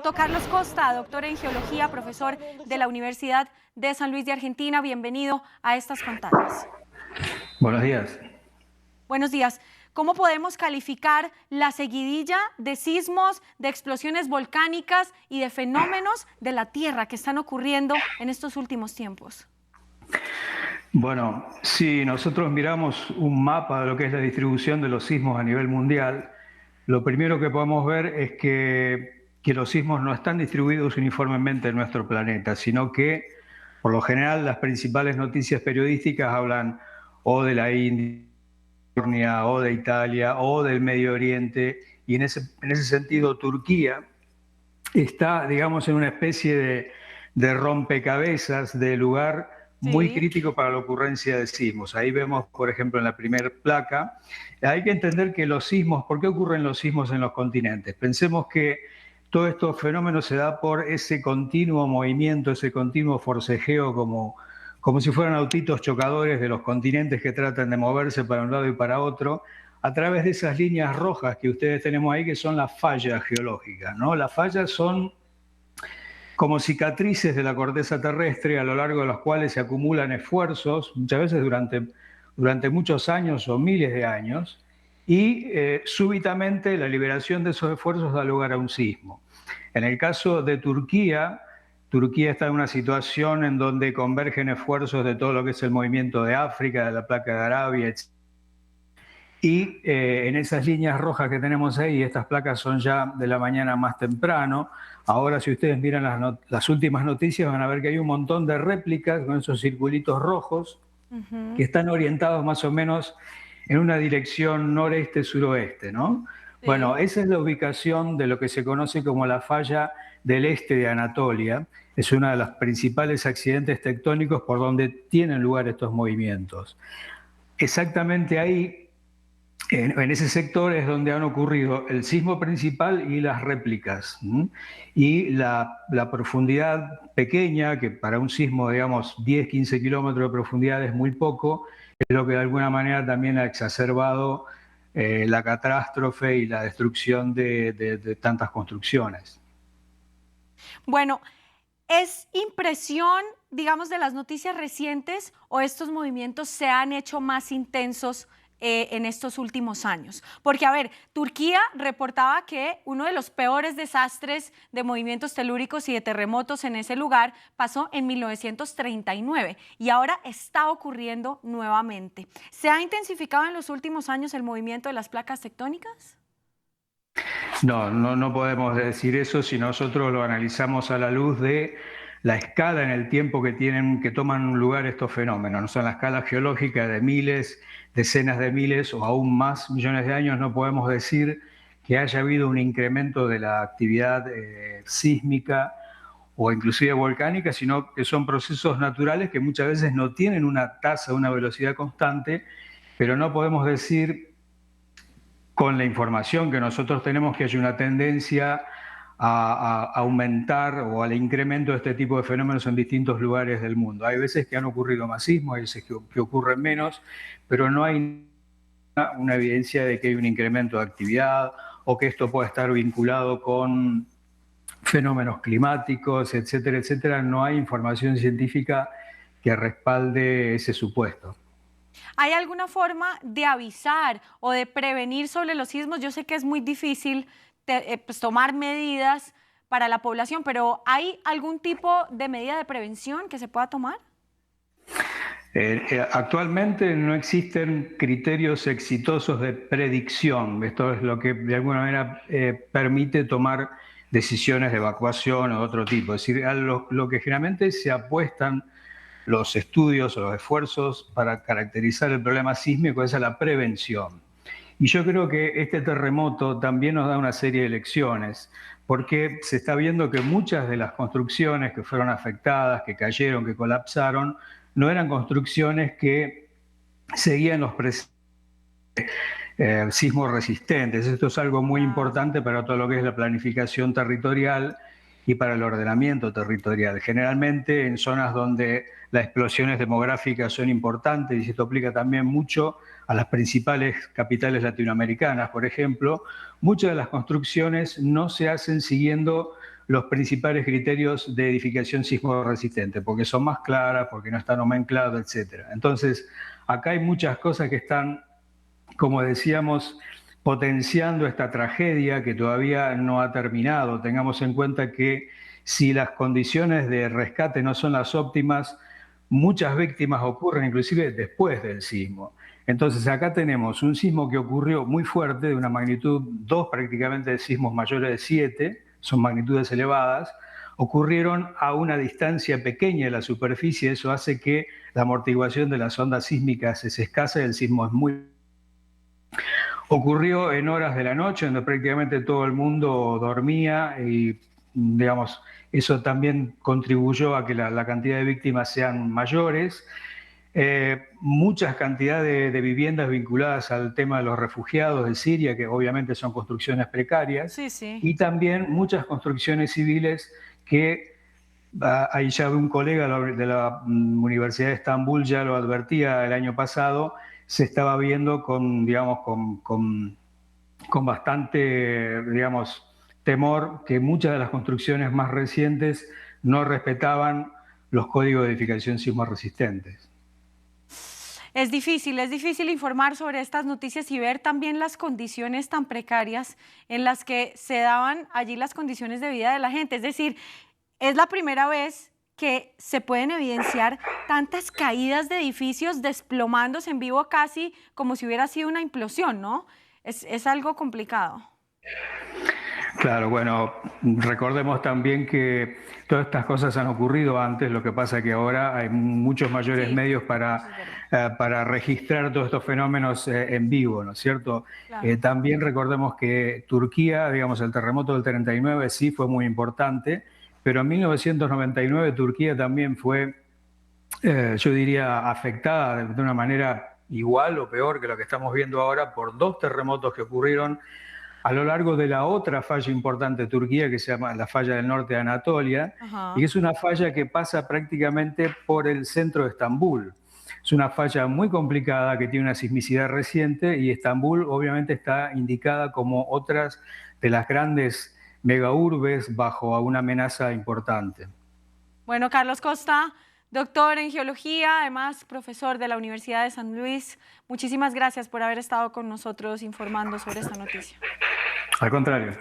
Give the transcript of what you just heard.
Doctor Carlos Costa, doctor en geología, profesor de la Universidad de San Luis de Argentina. Bienvenido a estas pantallas. Buenos días. Buenos días. ¿Cómo podemos calificar la seguidilla de sismos, de explosiones volcánicas y de fenómenos de la Tierra que están ocurriendo en estos últimos tiempos? Bueno, si nosotros miramos un mapa de lo que es la distribución de los sismos a nivel mundial, lo primero que podemos ver es que los sismos no están distribuidos uniformemente en nuestro planeta, sino que, por lo general, las principales noticias periodísticas hablan o de la India, o de Italia, o del Medio Oriente, y en ese sentido Turquía está, digamos, en una especie de rompecabezas, de lugar muy Sí. crítico para la ocurrencia de sismos. Ahí vemos, por ejemplo, en la primera placa, hay que entender que los sismos, ¿por qué ocurren los sismos en los continentes? Pensemos que todos estos fenómenos se da por ese continuo movimiento, ese continuo forcejeo, como si fueran autitos chocadores de los continentes que tratan de moverse para un lado y para otro, a través de esas líneas rojas que ustedes tenemos ahí, que son las fallas geológicas, ¿no? Las fallas son como cicatrices de la corteza terrestre a lo largo de las cuales se acumulan esfuerzos, muchas veces durante muchos años o miles de años, y súbitamente la liberación de esos esfuerzos da lugar a un sismo. En el caso de Turquía, Turquía está en una situación en donde convergen esfuerzos de todo lo que es el movimiento de África, de la placa de Arabia, etc. Y en esas líneas rojas que tenemos ahí, estas placas son ya de la mañana más temprano. Ahora, si ustedes miran las últimas noticias, van a ver que hay un montón de réplicas con esos circulitos rojos que están orientados más o menos en una dirección noreste-suroeste, ¿no? Bueno, Sí. esa es la ubicación de lo que se conoce como la falla del este de Anatolia. Es uno de los principales accidentes tectónicos por donde tienen lugar estos movimientos. Exactamente ahí, en ese sector es donde han ocurrido el sismo principal y las réplicas. Y la profundidad pequeña, que para un sismo, digamos, 10, 15 kilómetros de profundidad es muy poco, es lo que de alguna manera también ha exacerbado la catástrofe y la destrucción de tantas construcciones. Bueno, ¿es impresión, digamos, de las noticias recientes o estos movimientos se han hecho más intensos en estos últimos años? Porque, a ver, Turquía reportaba que uno de los peores desastres de movimientos telúricos y de terremotos en ese lugar pasó en 1939 y ahora está ocurriendo nuevamente. ¿Se ha intensificado en los últimos años el movimiento de las placas tectónicas? No podemos decir eso si nosotros lo analizamos a la luz de la escala en el tiempo que toman lugar estos fenómenos. No son la escala geológica de miles, decenas de miles o aún más millones de años. No podemos decir que haya habido un incremento de la actividad sísmica o inclusive volcánica, sino que son procesos naturales que muchas veces no tienen una tasa, una velocidad constante, pero no podemos decir con la información que nosotros tenemos que hay una tendencia a aumentar o al incremento de este tipo de fenómenos en distintos lugares del mundo. Hay veces que han ocurrido más sismos, hay veces que ocurren menos, pero no hay una evidencia de que hay un incremento de actividad o que esto pueda estar vinculado con fenómenos climáticos, etcétera, etcétera. No hay información científica que respalde ese supuesto. ¿Hay alguna forma de avisar o de prevenir sobre los sismos? Yo sé que es muy difícil pues, tomar medidas para la población, pero ¿hay algún tipo de medida de prevención que se pueda tomar? Actualmente no existen criterios exitosos de predicción. Esto es lo que de alguna manera permite tomar decisiones de evacuación o de otro tipo. Es decir, a lo que generalmente se apuestan los estudios o los esfuerzos para caracterizar el problema sísmico es a la prevención. Y yo creo que este terremoto también nos da una serie de lecciones, porque se está viendo que muchas de las construcciones que fueron afectadas, que cayeron, que colapsaron, no eran construcciones que seguían los sismos resistentes. Esto es algo muy Claro. importante para todo lo que es la planificación territorial y para el ordenamiento territorial. Generalmente en zonas donde las explosiones demográficas son importantes, y esto aplica también mucho a las principales capitales latinoamericanas, por ejemplo, muchas de las construcciones no se hacen siguiendo los principales criterios de edificación sismo resistente, porque son más claras, porque no está nomenclado, etc. Entonces, acá hay muchas cosas que están, como decíamos, potenciando esta tragedia que todavía no ha terminado. Tengamos en cuenta que si las condiciones de rescate no son las óptimas, muchas víctimas ocurren inclusive después del sismo. Entonces acá tenemos un sismo que ocurrió muy fuerte, de una magnitud 2 prácticamente, de sismos mayores de 7, son magnitudes elevadas, ocurrieron a una distancia pequeña de la superficie. Eso hace que la amortiguación de las ondas sísmicas es escasa y el sismo es muy... Ocurrió en horas de la noche, donde prácticamente todo el mundo dormía y, digamos, eso también contribuyó a que la cantidad de víctimas sean mayores. Muchas cantidades de viviendas vinculadas al tema de los refugiados de Siria, que obviamente son construcciones precarias, Sí, sí. y también muchas construcciones civiles que, ahí ya un colega de la Universidad de Estambul ya lo advertía el año pasado, se estaba viendo con, digamos, con bastante, digamos, temor que muchas de las construcciones más recientes no respetaban los códigos de edificación sismo resistentes. Es difícil informar sobre estas noticias y ver también las condiciones tan precarias en las que se daban allí las condiciones de vida de la gente. Es decir, es la primera vez que se pueden evidenciar tantas caídas de edificios desplomándose en vivo, casi como si hubiera sido una implosión, ¿no? Es algo complicado. Claro, bueno, recordemos también que todas estas cosas han ocurrido antes, lo que pasa es que ahora hay muchos mayores Sí, medios eso es verdad. para registrar todos estos fenómenos en vivo, ¿no es cierto? Claro. También recordemos que Turquía, digamos, el terremoto del 39 sí fue muy importante, pero en 1999 Turquía también fue, yo diría, afectada de una manera igual o peor que lo que estamos viendo ahora por dos terremotos que ocurrieron a lo largo de la otra falla importante de Turquía, que se llama la falla del norte de Anatolia, y Ajá. que es una falla que pasa prácticamente por el centro de Estambul. Es una falla muy complicada que tiene una sismicidad reciente, y Estambul obviamente está indicada como otras de las grandes megaurbes bajo una amenaza importante. Bueno, Carlos Costa, doctor en geología, además profesor de la Universidad de San Luis, muchísimas gracias por haber estado con nosotros informando sobre esta noticia. Al contrario.